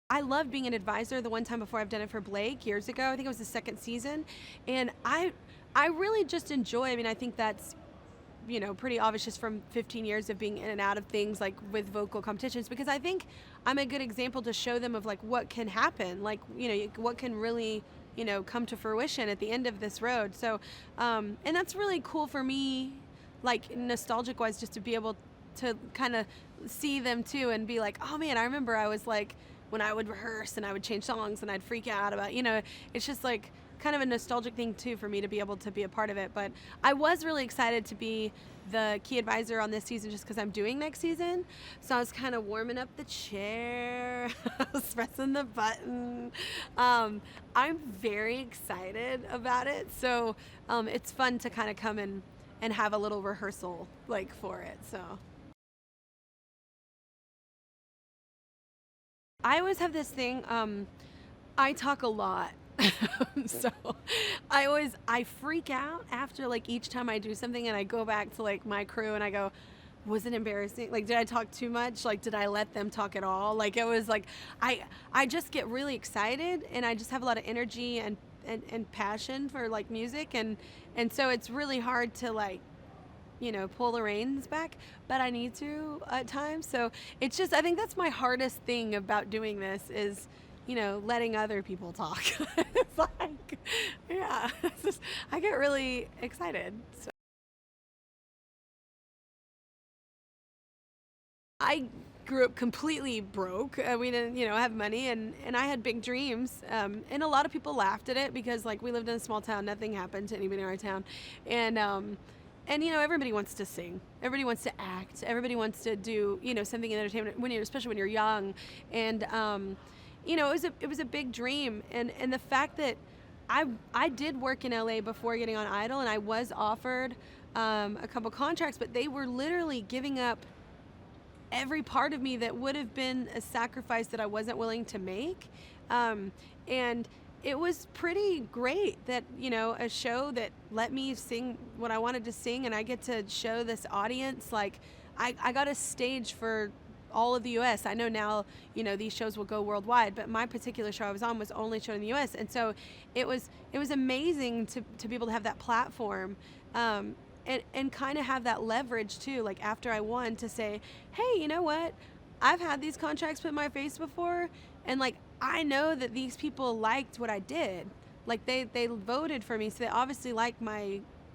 I loved being an advisor the one time before. I've done it for Blake years ago. I think it was the second season. And I really just enjoy, I mean, I think that's, pretty obvious just from 15 years of being in and out of things like with vocal competitions, because I think I'm a good example to show them of like what can happen, like, what can really, come to fruition at the end of this road. So, and that's really cool for me, like nostalgic wise, just to be able to kind of see them too and be like, oh man, I remember I was like, when I would rehearse and I would change songs and I'd freak out about, it's just like kind of a nostalgic thing too for me to be able to be a part of it. But I was really excited to be the key advisor on this season just because I'm doing next season. So I was kind of warming up the chair, I was pressing the button. I'm very excited about it. So it's fun to kind of come and have a little rehearsal like for it. So I always have this thing, I talk a lot. So I freak out after like each time I do something and I go back to like my crew and I go, was it embarrassing? Like, did I talk too much? Like, did I let them talk at all? Like, it was like, I just get really excited and I just have a lot of energy and passion for like music. And so it's really hard to like, pull the reins back, but I need to at times. So it's just, I think that's my hardest thing about doing this is, letting other people talk. It's like, yeah, it's just, I get really excited. So I grew up completely broke. We didn't, have money, and I had big dreams. And a lot of people laughed at it because, like, we lived in a small town. Nothing happened to anybody in our town, and everybody wants to sing. Everybody wants to act. Everybody wants to do, something in entertainment when especially when you're young, and it was a big dream, and the fact that I did work in LA before getting on Idol, and I was offered a couple contracts, but they were literally giving up every part of me that would have been a sacrifice that I wasn't willing to make. And it was pretty great that, a show that let me sing what I wanted to sing, and I get to show this audience, like, I got a stage for all of the US. I know now, these shows will go worldwide, but my particular show I was on was only shown in the US. And so it was amazing to be able to have that platform. And kind of have that leverage too, like after I won, to say, hey, you know what? I've had these contracts put in my face before, and like I know that these people liked what I did. Like they voted for me, so they obviously liked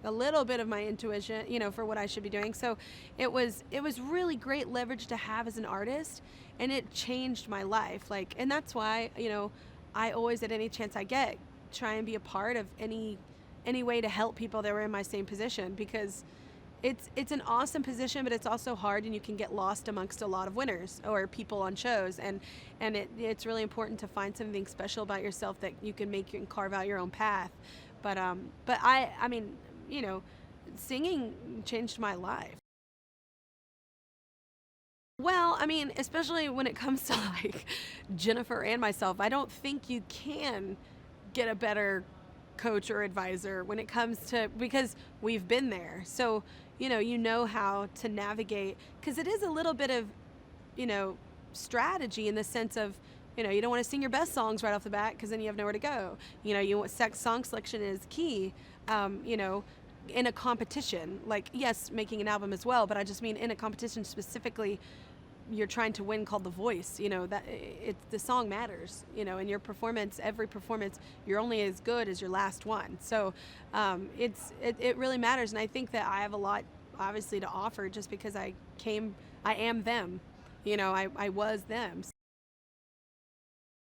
a little bit of my intuition, for what I should be doing. So it was really great leverage to have as an artist, and it changed my life. Like, and that's why, I always, at any chance I get, try and be a part of any way to help people that were in my same position, because it's an awesome position, but it's also hard, and you can get lost amongst a lot of winners or people on shows, and it's really important to find something special about yourself that you can make and carve out your own path. But I mean, singing changed my life. Well, I mean, especially when it comes to like Jennifer and myself, I don't think you can get a better coach or advisor when it comes to, because we've been there. So, you know how to navigate, because it is a little bit of, strategy in the sense of, you don't want to sing your best songs right off the bat because then you have nowhere to go. You want song selection is key. In a competition, like, yes, making an album as well, but I just mean in a competition specifically, you're trying to win, called The Voice, that the song matters, and your performance, every performance, you're only as good as your last one. So it really matters. And I think that I have a lot obviously to offer just because I am them, I was them.